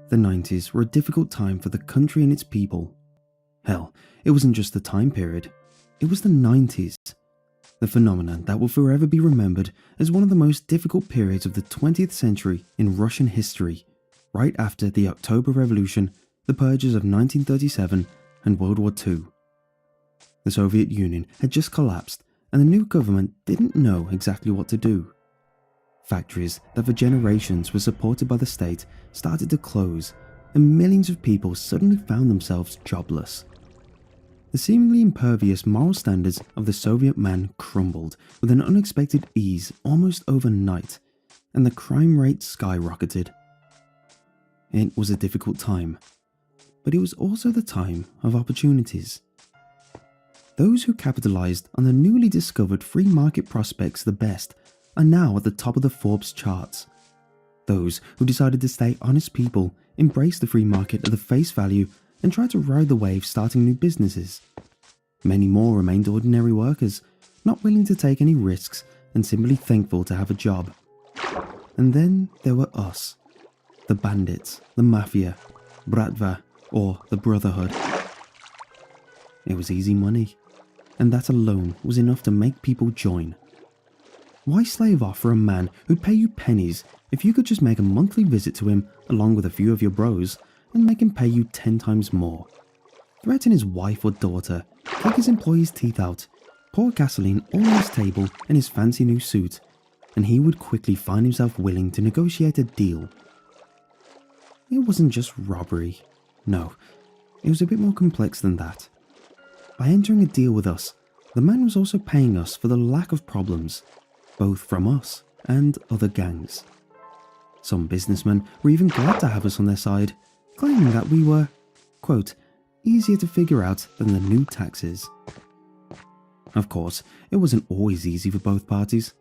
The 90s were a difficult time for the country and its people. Hell, it wasn't just the time period, it was the 90s. The phenomenon that will forever be remembered as one of the most difficult periods of the 20th century in Russian history, right after the October Revolution, the purges of 1937, and World War II. The Soviet Union had just collapsed, and the new government didn't know exactly what to do. Factories that for generations were supported by the state started to close, and millions of people suddenly found themselves jobless. The seemingly impervious moral standards of the Soviet man crumbled with an unexpected ease almost overnight, and the crime rate skyrocketed. It was a difficult time, but it was also the time of opportunities. Those who capitalized on the newly discovered free market prospects the best are now at the top of the Forbes charts. Those who decided to stay honest people embraced the free market at the face value and tried to ride the wave starting new businesses. Many more remained ordinary workers, not willing to take any risks and simply thankful to have a job. And then there were us, the bandits, the mafia, Bratva, or the Brotherhood. It was easy money, and that alone was enough to make people join. Why slave off for a man who'd pay you pennies if you could just make a monthly visit to him along with a few of your bros and make him pay you 10 times more? Threaten his wife or daughter, take his employees' teeth out, pour gasoline all on his table in his fancy new suit, and he would quickly find himself willing to negotiate a deal. It wasn't just robbery. No, it was a bit more complex than that. By entering a deal with us, the man was also paying us for the lack of problems, both from us and other gangs. Some businessmen were even glad to have us on their side, claiming that we were, quote, easier to figure out than the new taxes. Of course, it wasn't always easy for both parties.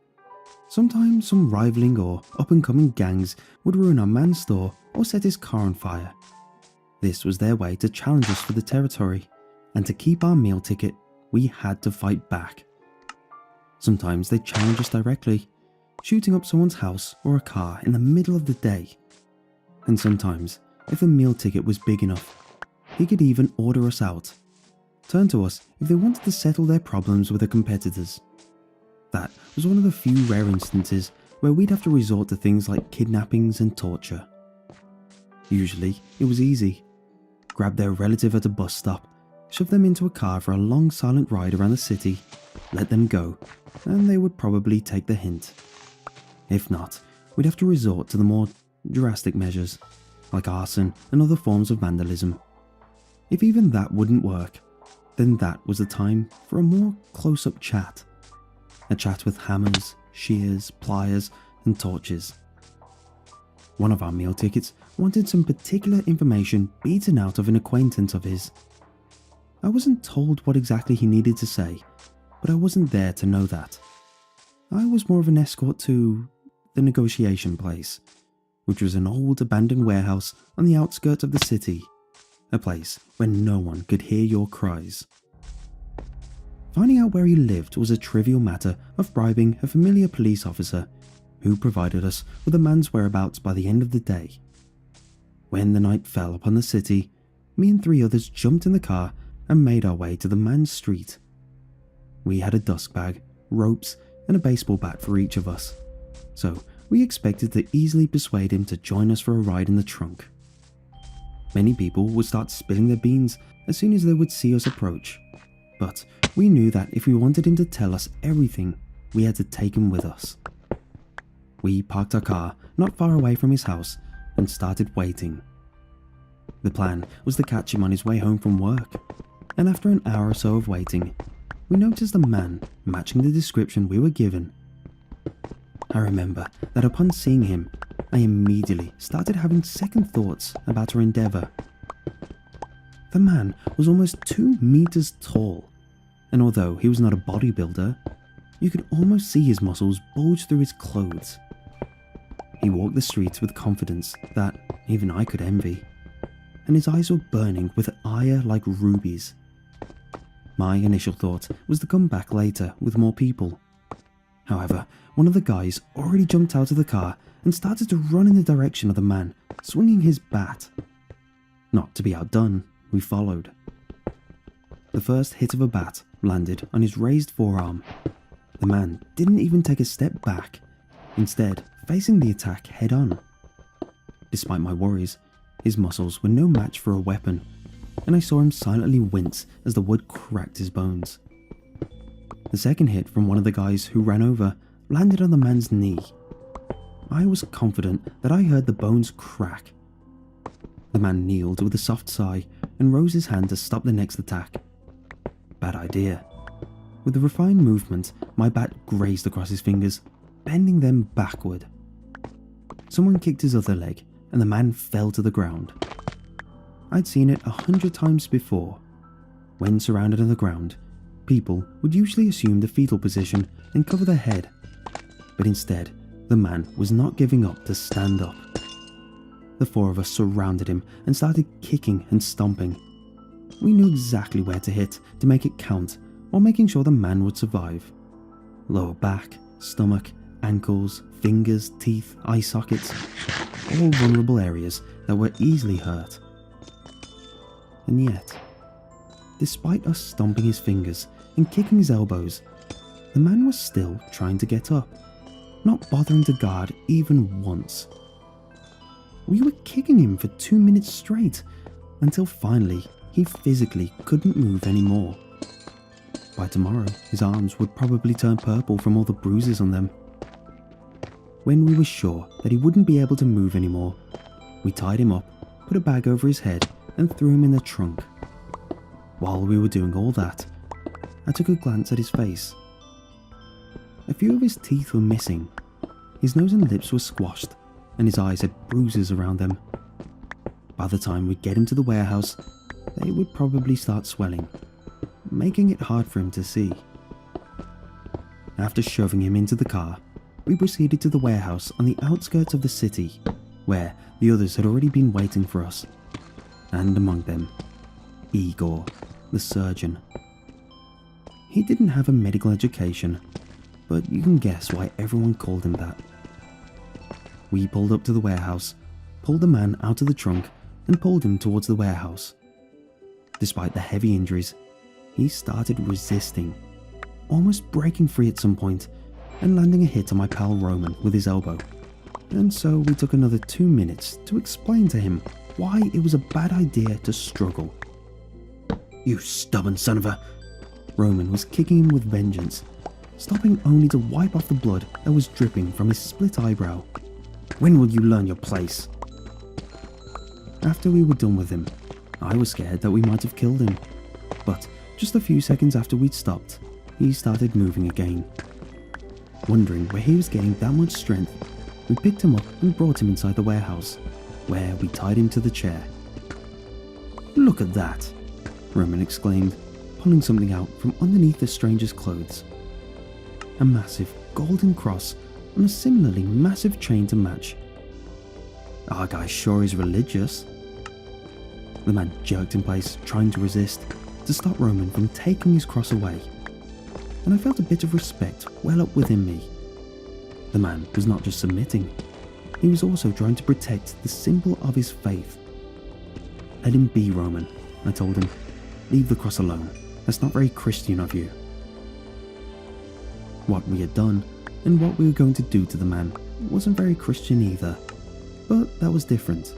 Sometimes some rivaling or up-and-coming gangs would ruin our man's store or set his car on fire. This was their way to challenge us for the territory, and to keep our meal ticket, we had to fight back. Sometimes they'd challenge us directly, shooting up someone's house or a car in the middle of the day. And sometimes, if the meal ticket was big enough, he could even order us out, turn to us if they wanted to settle their problems with the competitors. That was one of the few rare instances where we'd have to resort to things like kidnappings and torture. Usually, it was easy. Grab their relative at a bus stop, shove them into a car for a long silent ride around the city, let them go, and they would probably take the hint. If not, we'd have to resort to the more drastic measures, like arson and other forms of vandalism. If even that wouldn't work, then that was the time for a more close-up chat. A chat with hammers, shears, pliers, and torches. One of our meal tickets wanted some particular information beaten out of an acquaintance of his. I wasn't told what exactly he needed to say, but I wasn't there to know that. I was more of an escort to the negotiation place, which was an old abandoned warehouse on the outskirts of the city, a place where no one could hear your cries. Finding out where he lived was a trivial matter of bribing a familiar police officer who provided us with a man's whereabouts by the end of the day. When the night fell upon the city, me and 3 others jumped in the car and made our way to the man's street. We had a dust bag, ropes, and a baseball bat for each of us, so we expected to easily persuade him to join us for a ride in the trunk. Many people would start spilling their beans as soon as they would see us approach, but we knew that if we wanted him to tell us everything, we had to take him with us. We parked our car not far away from his house and started waiting. The plan was to catch him on his way home from work, and after an hour or so of waiting, we noticed a man matching the description we were given. I remember that upon seeing him, I immediately started having second thoughts about our endeavor. The man was almost 2 meters tall, and although he was not a bodybuilder, you could almost see his muscles bulge through his clothes. He walked the streets with confidence that even I could envy, and his eyes were burning with ire like rubies. My initial thought was to come back later with more people. However, one of the guys already jumped out of the car and started to run in the direction of the man, swinging his bat. Not to be outdone, we followed. The first hit of a bat landed on his raised forearm. The man didn't even take a step back, instead facing the attack head on. Despite my worries, his muscles were no match for a weapon, and I saw him silently wince as the wood cracked his bones. The second hit from one of the guys who ran over landed on the man's knee. I was confident that I heard the bones crack. The man kneeled with a soft sigh and rose his hand to stop the next attack. Bad idea. With a refined movement, my bat grazed across his fingers, bending them backward. Someone kicked his other leg, and the man fell to the ground. I'd seen it 100 times before. When surrounded on the ground, people would usually assume the fetal position and cover their head. But instead, the man was not giving up to stand up. The four of us surrounded him and started kicking and stomping. We knew exactly where to hit to make it count while making sure the man would survive. Lower back, stomach, ankles, fingers, teeth, eye sockets, all vulnerable areas that were easily hurt. And yet, despite us stomping his fingers and kicking his elbows, the man was still trying to get up, not bothering to guard even once. We were kicking him for 2 minutes straight, until finally he physically couldn't move anymore. By tomorrow, his arms would probably turn purple from all the bruises on them. When we were sure that he wouldn't be able to move anymore, we tied him up, put a bag over his head, and threw him in the trunk. While we were doing all that, I took a glance at his face. A few of his teeth were missing, his nose and lips were squashed, and his eyes had bruises around them. By the time we'd get him to the warehouse, they would probably start swelling, making it hard for him to see. After shoving him into the car, we proceeded to the warehouse on the outskirts of the city, where the others had already been waiting for us, and among them, Igor, the surgeon. He didn't have a medical education, but you can guess why everyone called him that. We pulled up to the warehouse, pulled the man out of the trunk, and pulled him towards the warehouse. Despite the heavy injuries, he started resisting, almost breaking free at some point and landing a hit on my pal Roman with his elbow. And so we took another 2 minutes to explain to him why it was a bad idea to struggle. "You stubborn son of a..." Roman was kicking him with vengeance, stopping only to wipe off the blood that was dripping from his split eyebrow. "When will you learn your place?" After we were done with him, I was scared that we might have killed him, but just a few seconds after we'd stopped, he started moving again. Wondering where he was getting that much strength, we picked him up and brought him inside the warehouse, where we tied him to the chair. "Look at that," Roman exclaimed, pulling something out from underneath the stranger's clothes. A massive golden cross on a similarly massive chain to match. "Our guy sure is religious." The man jerked in place, trying to resist, to stop Roman from taking his cross away, and I felt a bit of respect well up within me. The man was not just submitting, he was also trying to protect the symbol of his faith. "Let him be, Roman," I told him. "Leave the cross alone, that's not very Christian of you." What we had done, and what we were going to do to the man, wasn't very Christian either, but that was different.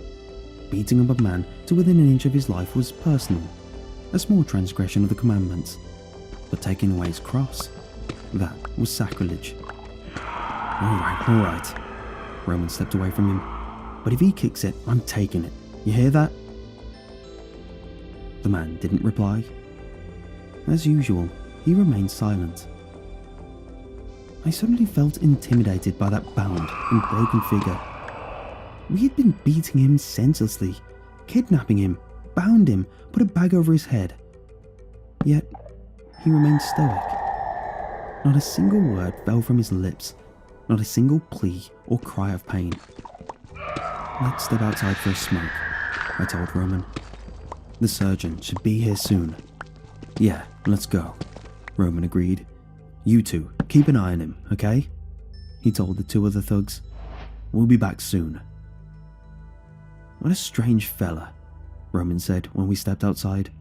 Beating up a man to within an inch of his life was personal, a small transgression of the commandments, but taking away his cross, that was sacrilege. All right, Roman stepped away from him, "but if he kicks it, I'm taking it, you hear that?" The man didn't reply. As usual, he remained silent. I suddenly felt intimidated by that bound and broken figure. We had been beating him senselessly, kidnapping him, bound him, put a bag over his head. Yet, he remained stoic. Not a single word fell from his lips, not a single plea or cry of pain. "Let's step outside for a smoke," I told Roman. "The surgeon should be here soon." "Yeah, let's go," Roman agreed. "You two, keep an eye on him, okay?" he told the two other thugs. "We'll be back soon." "What a strange fella," Roman said when we stepped outside.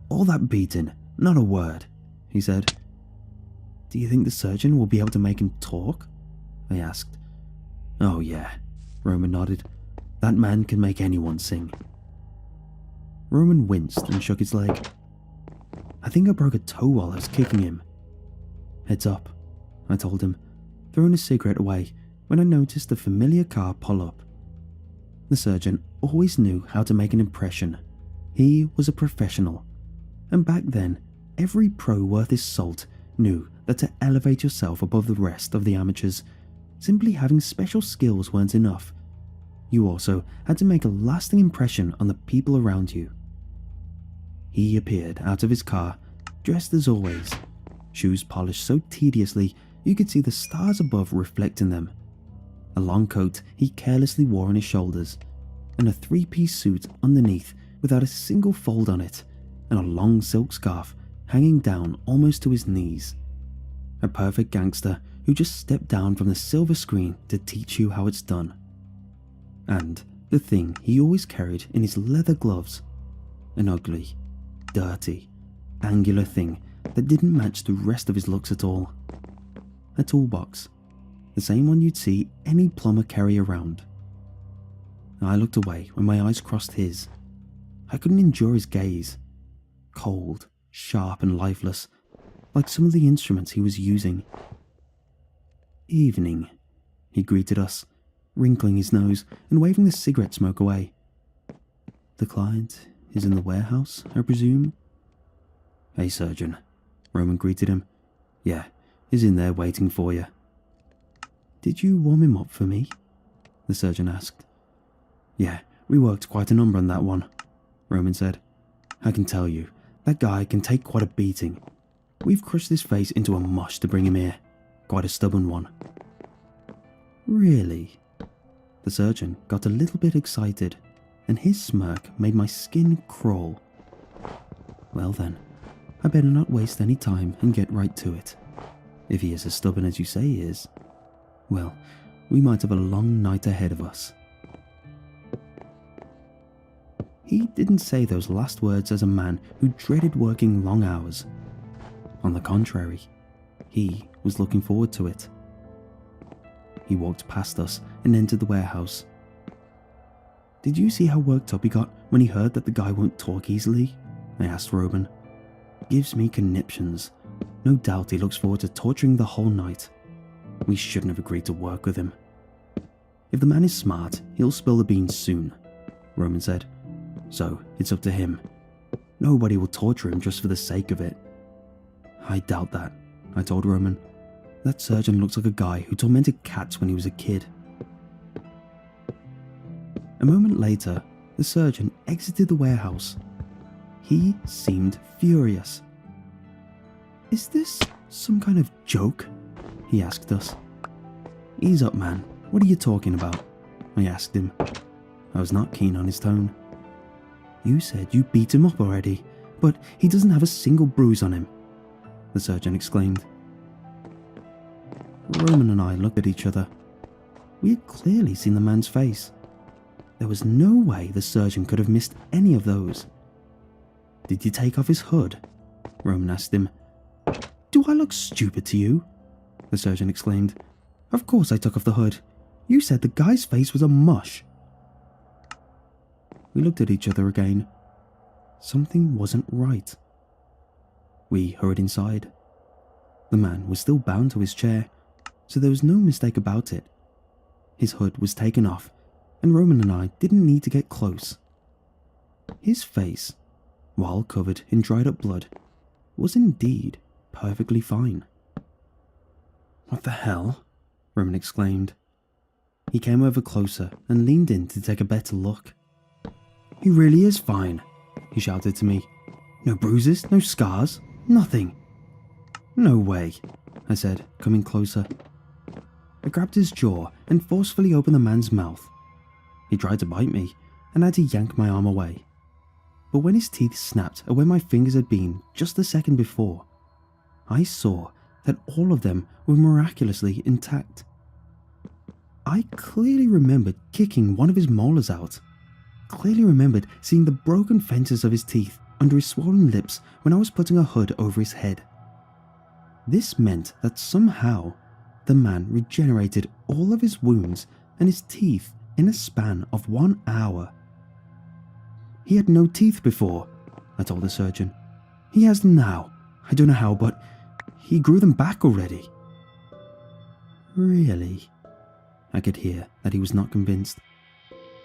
"All that beating, not a word," he said. "Do you think the surgeon will be able to make him talk?" I asked. "Oh yeah," Roman nodded. "That man can make anyone sing." Roman winced and shook his leg. "I think I broke a toe while I was kicking him." "Heads up," I told him, throwing a cigarette away when I noticed a familiar car pull up. The surgeon always knew how to make an impression. He was a professional, and back then, every pro worth his salt knew that to elevate yourself above the rest of the amateurs, simply having special skills weren't enough. You also had to make a lasting impression on the people around you. He appeared out of his car, dressed as always, shoes polished so tediously you could see the stars above reflecting them, a long coat he carelessly wore on his shoulders, and a three-piece suit underneath without a single fold on it, and a long silk scarf hanging down almost to his knees. A perfect gangster who just stepped down from the silver screen to teach you how it's done. And the thing he always carried in his leather gloves, an ugly, dirty, angular thing that didn't match the rest of his looks at all. A toolbox, the same one you'd see any plumber carry around. I looked away when my eyes crossed his. I couldn't endure his gaze. Cold, sharp and lifeless, like some of the instruments he was using. "Evening," he greeted us, wrinkling his nose and waving the cigarette smoke away. "The client is in the warehouse, I presume?" "Hey, surgeon," Roman greeted him. "Yeah, he's in there waiting for you." "Did you warm him up for me?" the surgeon asked. "Yeah, we worked quite a number on that one," Roman said. "I can tell you, that guy can take quite a beating. We've crushed his face into a mush to bring him here. Quite a stubborn one." "Really?" The surgeon got a little bit excited, and his smirk made my skin crawl. "Well then, I better not waste any time and get right to it. If he is as stubborn as you say he is, well, we might have a long night ahead of us." He didn't say those last words as a man who dreaded working long hours. On the contrary, he was looking forward to it. He walked past us and entered the warehouse. "Did you see how worked up he got when he heard that the guy won't talk easily?" I asked Roman. "Gives me conniptions. No doubt he looks forward to torturing the whole night. We shouldn't have agreed to work with him." "If the man is smart, he'll spill the beans soon," Roman said. "So it's up to him. Nobody will torture him just for the sake of it." "I doubt that," I told Roman. "That surgeon looks like a guy who tormented cats when he was a kid." A moment later, the surgeon exited the warehouse. He seemed furious. "Is this some kind of joke?" he asked us. "Ease up, man. What are you talking about?" I asked him. I was not keen on his tone. "You said you beat him up already, but he doesn't have a single bruise on him," the surgeon exclaimed. Roman and I looked at each other. We had clearly seen the man's face. There was no way the surgeon could have missed any of those. "Did you take off his hood?" Roman asked him. "Do I look stupid to you?" the surgeon exclaimed. "Of course I took off the hood. You said the guy's face was a mush." We looked at each other again. Something wasn't right. We hurried inside. The man was still bound to his chair, so there was no mistake about it. His hood was taken off, and Roman and I didn't need to get close. His face, while covered in dried up blood, was indeed perfectly fine. "What the hell?" Roman exclaimed. He came over closer and leaned in to take a better look. "He really is fine," he shouted to me. "No bruises, no scars, nothing." "No way," I said, coming closer. I grabbed his jaw and forcefully opened the man's mouth. He tried to bite me, and I had to yank my arm away. But when his teeth snapped at where my fingers had been just a second before, I saw that all of them were miraculously intact. I clearly remembered kicking one of his molars out. Clearly remembered seeing the broken fences of his teeth under his swollen lips when I was putting a hood over his head. This meant that somehow the man regenerated all of his wounds and his teeth in a span of 1 hour. He had no teeth before, I told the surgeon. He has them now. I don't know how, but he grew them back already. Really? I could hear that he was not convinced.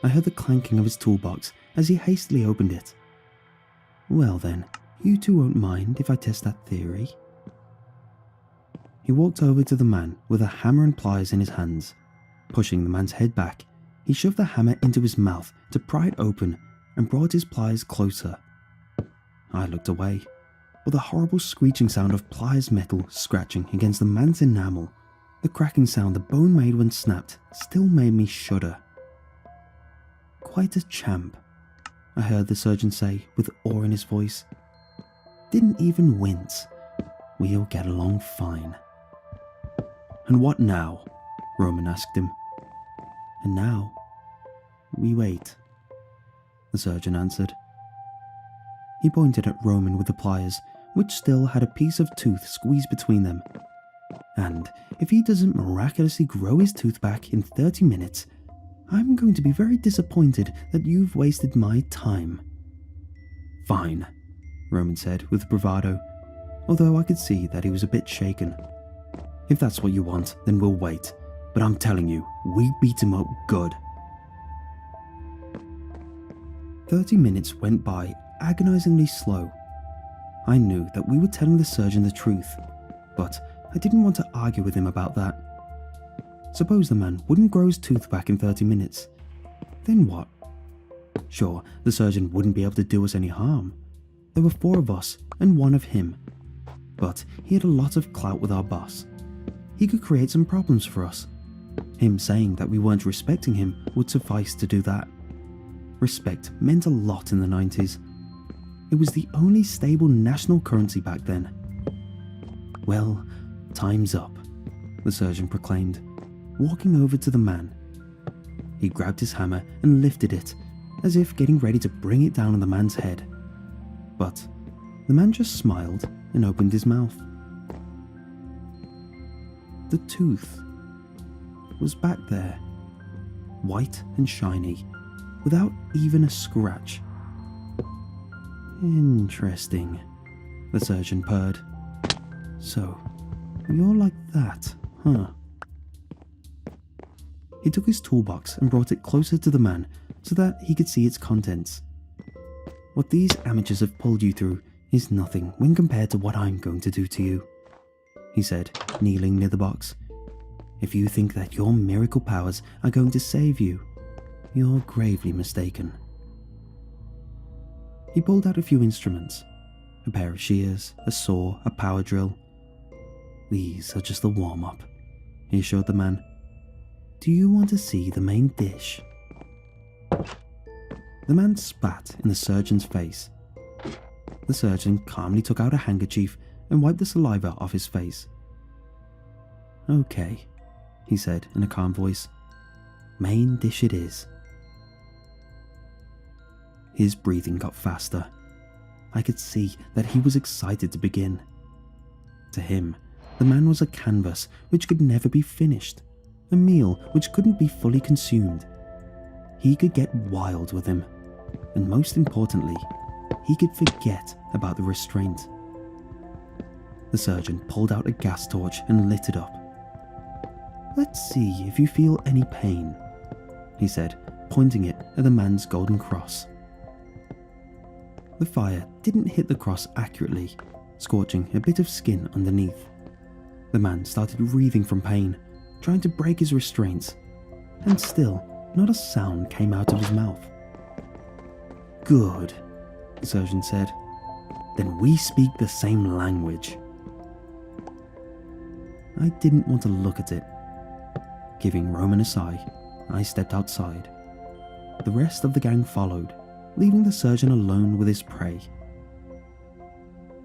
I heard the clanking of his toolbox as he hastily opened it. Well then, you two won't mind if I test that theory. He walked over to the man with a hammer and pliers in his hands. Pushing the man's head back, he shoved the hammer into his mouth to pry it open and brought his pliers closer. I looked away, but the horrible screeching sound of pliers metal scratching against the man's enamel, the cracking sound the bone made when snapped, still made me shudder. Quite a champ, I heard the surgeon say with awe in his voice. Didn't even wince. We'll get along fine. And what now? Roman asked him. And now, we wait, the surgeon answered. He pointed at Roman with the pliers, which still had a piece of tooth squeezed between them. And if he doesn't miraculously grow his tooth back in 30 minutes, I'm going to be very disappointed that you've wasted my time. Fine, Roman said with bravado, although I could see that he was a bit shaken. If that's what you want, then we'll wait. But I'm telling you, we beat him up good. 30 minutes went by agonizingly slow. I knew that we were telling the surgeon the truth, but I didn't want to argue with him about that. Suppose the man wouldn't grow his tooth back in 30 minutes. Then what? Sure, the surgeon wouldn't be able to do us any harm. There were 4 of us and 1 of him. But he had a lot of clout with our boss. He could create some problems for us. Him saying that we weren't respecting him would suffice to do that. Respect meant a lot in the 90s. It was the only stable national currency back then. Well, time's up, the surgeon proclaimed, walking over to the man. He grabbed his hammer and lifted it, as if getting ready to bring it down on the man's head. But the man just smiled and opened his mouth. The tooth was back there, white and shiny, without even a scratch. Interesting, the surgeon purred. So, you're like that, huh? He took his toolbox and brought it closer to the man so that he could see its contents. What these amateurs have pulled you through is nothing when compared to what I'm going to do to you, he said, kneeling near the box. If you think that your miracle powers are going to save you, you're gravely mistaken. He pulled out a few instruments, a pair of shears, a saw, a power drill. These are just the warm-up, he assured the man. Do you want to see the main dish? The man spat in the surgeon's face. The surgeon calmly took out a handkerchief and wiped the saliva off his face. Okay, he said in a calm voice. Main dish it is. His breathing got faster. I could see that he was excited to begin. To him, the man was a canvas which could never be finished, a meal which couldn't be fully consumed. He could get wild with him, and most importantly, he could forget about the restraint. The surgeon pulled out a gas torch and lit it up. Let's see if you feel any pain, he said, pointing it at the man's golden cross. The fire didn't hit the cross accurately, scorching a bit of skin underneath. The man started wreathing from pain, trying to break his restraints, and still not a sound came out of his mouth. Good, the surgeon said. Then we speak the same language. I didn't want to look at it. Giving Roman a sigh, I stepped outside. The rest of the gang followed, leaving the surgeon alone with his prey.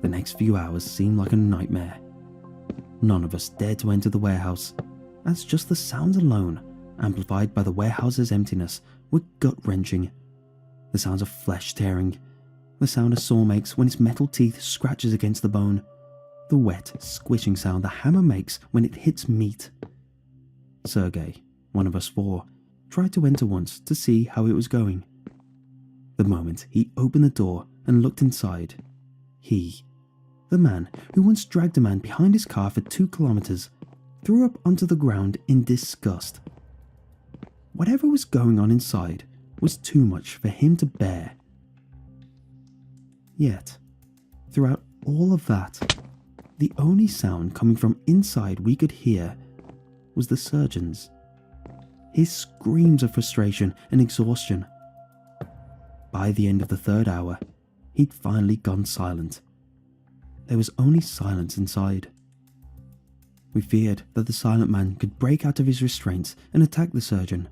The next few hours seemed like a nightmare. None of us dared to enter the warehouse, as just the sounds alone amplified by the warehouse's emptiness, were gut-wrenching. The sounds of flesh tearing, the sound a saw makes when its metal teeth scratches against the bone, the wet, squishing sound the hammer makes when it hits meat. Sergei, one of us four, tried to enter once to see how it was going. The moment he opened the door and looked inside, he, the man who once dragged a man behind his car for 2 kilometers, threw up onto the ground in disgust. Whatever was going on inside was too much for him to bear. Yet, throughout all of that, the only sound coming from inside we could hear was the surgeon's. His screams of frustration and exhaustion. By the end of the 3rd hour, he'd finally gone silent. There was only silence inside. We feared that the silent man could break out of his restraints and attack the surgeon.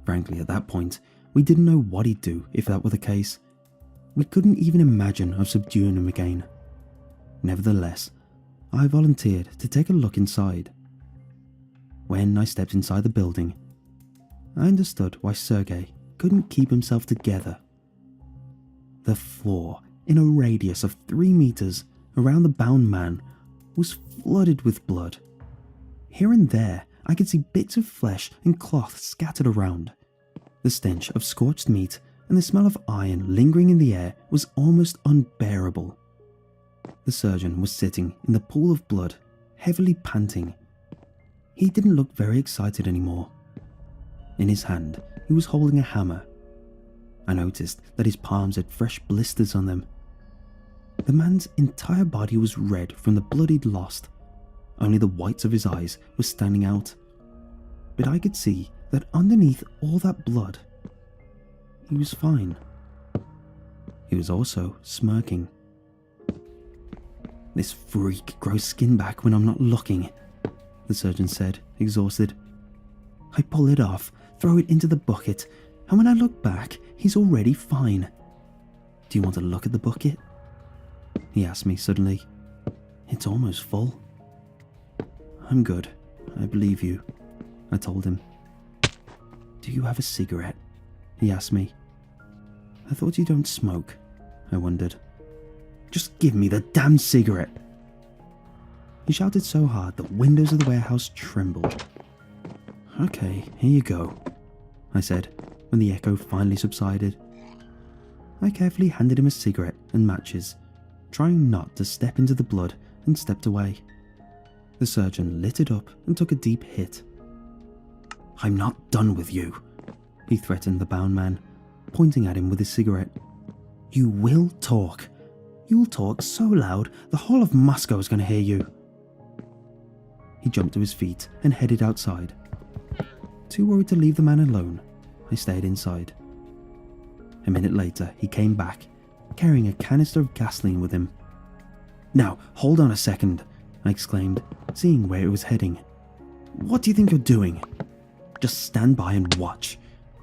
Frankly, at that point, we didn't know what he'd do if that were the case. We couldn't even imagine of subduing him again. Nevertheless, I volunteered to take a look inside. When I stepped inside the building, I understood why Sergei couldn't keep himself together. The floor, in a radius of 3 meters around the bound man, was flooded with blood. Here and there, I could see bits of flesh and cloth scattered around. The stench of scorched meat and the smell of iron lingering in the air was almost unbearable. The surgeon was sitting in the pool of blood, heavily panting. He didn't look very excited anymore. In his hand, he was holding a hammer. I noticed that his palms had fresh blisters on them. The man's entire body was red from the blood he'd lost. Only the whites of his eyes were standing out. But I could see that underneath all that blood, he was fine. He was also smirking. "This freak grows skin back when I'm not looking," the surgeon said, exhausted. "I pull it off, throw it into the bucket, and when I look back, he's already fine. Do you want to look at the bucket?" He asked me suddenly. "It's almost full." "I'm good, I believe you," I told him. "Do you have a cigarette?" he asked me. "I thought you don't smoke," I wondered. "Just give me the damn cigarette!" He shouted so hard that windows of the warehouse trembled. "Okay, here you go," I said, when the echo finally subsided. I carefully handed him a cigarette and matches, trying not to step into the blood, and stepped away. The surgeon lit it up and took a deep hit. "I'm not done with you," he threatened the bound man, pointing at him with his cigarette. "You will talk. You'll talk so loud the whole of Moscow is going to hear you." He jumped to his feet and headed outside. Too worried to leave the man alone, I stayed inside. A minute later, he came back, carrying a canister of gasoline with him. "Now, hold on a second," I exclaimed, seeing where it was heading. "What do you think you're doing?" "Just stand by and watch,"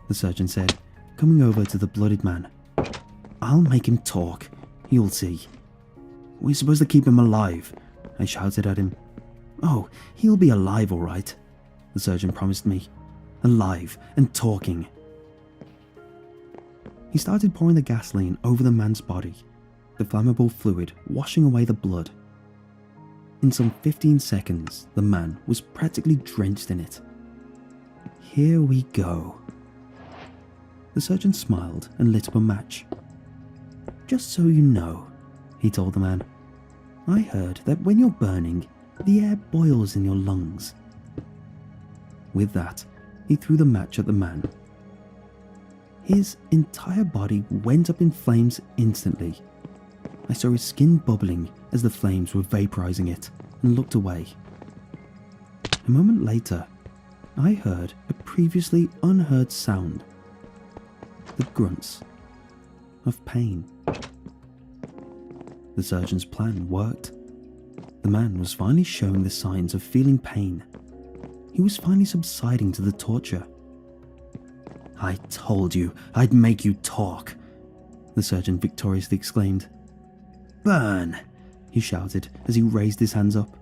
the surgeon said, coming over to the bloodied man. "I'll make him talk. You'll see." "We're supposed to keep him alive," I shouted at him. "Oh, he'll be alive all right," the surgeon promised me. "Alive and talking." He started pouring the gasoline over the man's body, the flammable fluid washing away the blood. In some 15 seconds, the man was practically drenched in it. "Here we go." The surgeon smiled and lit up a match. "Just so you know," he told the man, "I heard that when you're burning, the air boils in your lungs." With that, he threw the match at the man. His entire body went up in flames instantly. I saw his skin bubbling as the flames were vaporizing it and looked away. A moment later, I heard a previously unheard sound. The grunts of pain. The surgeon's plan worked. The man was finally showing the signs of feeling pain. He was finally subsiding to the torture. "I told you I'd make you talk," the surgeon victoriously exclaimed. "Burn!" he shouted as he raised his hands up.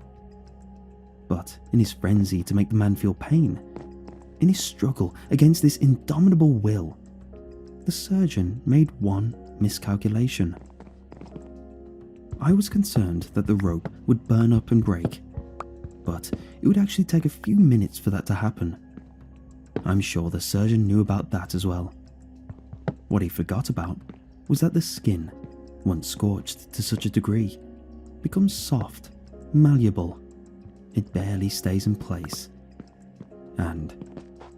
But in his frenzy to make the man feel pain, in his struggle against this indomitable will, the surgeon made one miscalculation. I was concerned that the rope would burn up and break, but it would actually take a few minutes for that to happen. I'm sure the surgeon knew about that as well. What he forgot about was that the skin, once scorched to such a degree, becomes soft, malleable. It barely stays in place, and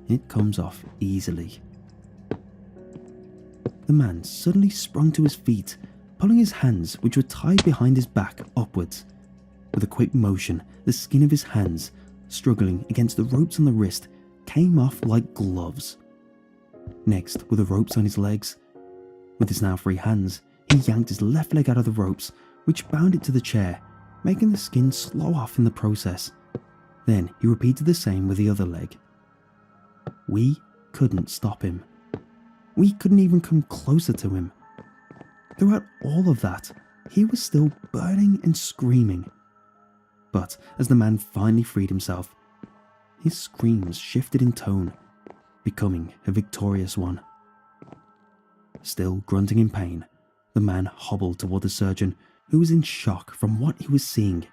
it comes off easily. The man suddenly sprung to his feet, pulling his hands, which were tied behind his back, upwards. With a quick motion, the skin of his hands, struggling against the ropes on the wrist, came off like gloves. Next were the ropes on his legs. With his now free hands, he yanked his left leg out of the ropes, which bound it to the chair, making the skin slow off in the process. Then he repeated the same with the other leg. We couldn't stop him. We couldn't even come closer to him. Throughout all of that, he was still burning and screaming. But as the man finally freed himself, his screams shifted in tone, becoming a victorious one. Still grunting in pain, the man hobbled toward the surgeon, who was in shock from what he was seeing.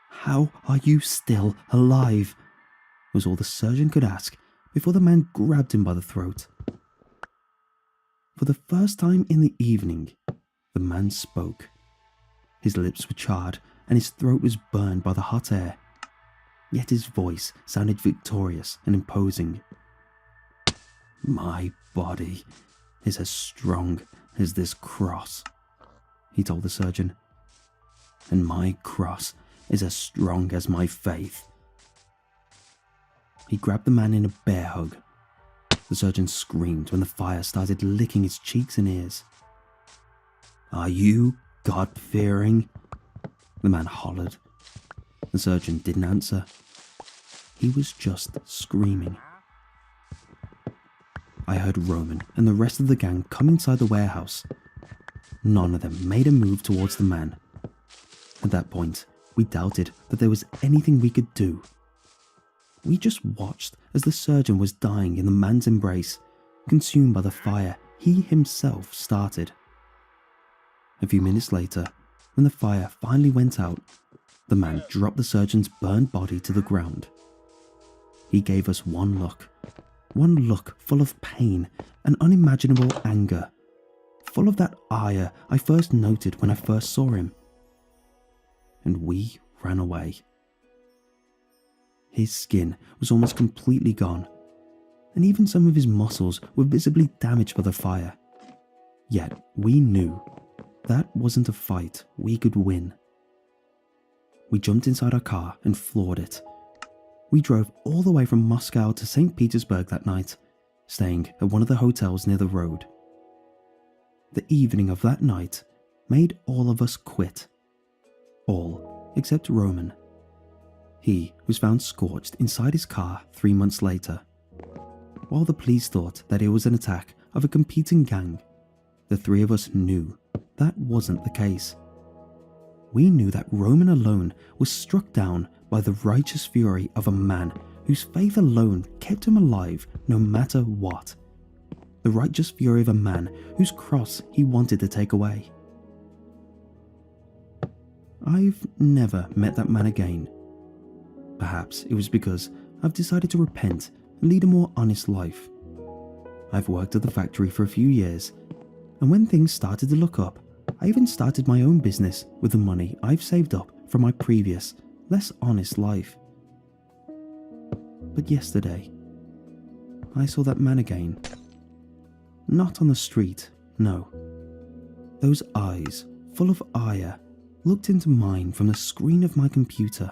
"How are you still alive?" was all the surgeon could ask before the man grabbed him by the throat. For the first time in the evening, the man spoke. His lips were charred and his throat was burned by the hot air, yet his voice sounded victorious and imposing. "My body is as strong as this cross," he told the surgeon, "and my cross is as strong as my faith." He grabbed the man in a bear hug. The surgeon screamed when the fire started licking his cheeks and ears. "Are you God-fearing?" the man hollered. The surgeon didn't answer. He was just screaming. I heard Roman and the rest of the gang come inside the warehouse. None of them made a move towards the man. At that point, we doubted that there was anything we could do. We just watched as the surgeon was dying in the man's embrace, consumed by the fire he himself started. A few minutes later, when the fire finally went out, the man dropped the surgeon's burned body to the ground. He gave us one look full of pain and unimaginable anger, full of that ire I first noted when I first saw him. And we ran away. His skin was almost completely gone, and even some of his muscles were visibly damaged by the fire. Yet we knew that wasn't a fight we could win. We jumped inside our car and floored it. We drove all the way from Moscow to St. Petersburg that night, staying at one of the hotels near the road. The evening of that night made all of us quit. All except Roman. He was found scorched inside his car 3 months later. While the police thought that it was an attack of a competing gang, the three of us knew that wasn't the case. We knew that Roman alone was struck down by the righteous fury of a man whose faith alone kept him alive no matter what. The righteous fury of a man whose cross he wanted to take away. I've never met that man again. Perhaps it was because I've decided to repent and lead a more honest life. I've worked at the factory for a few years, and when things started to look up, I even started my own business with the money I've saved up from my previous, less honest life. But yesterday, I saw that man again. Not on the street, no. Those eyes, full of ire, looked into mine from the screen of my computer.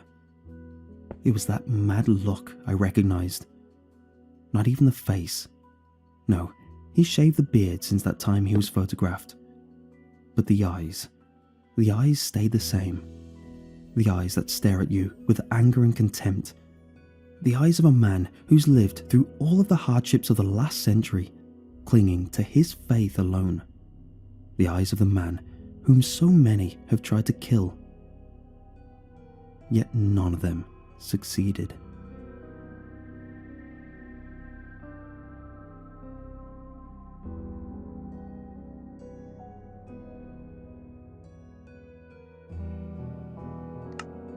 It was that mad look I recognized. Not even the face. No, he shaved the beard since that time he was photographed. But the eyes stayed the same. The eyes that stare at you with anger and contempt. The eyes of a man who's lived through all of the hardships of the last century, clinging to his faith alone. The eyes of the man whom so many have tried to kill. Yet none of them succeeded.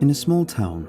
In a small town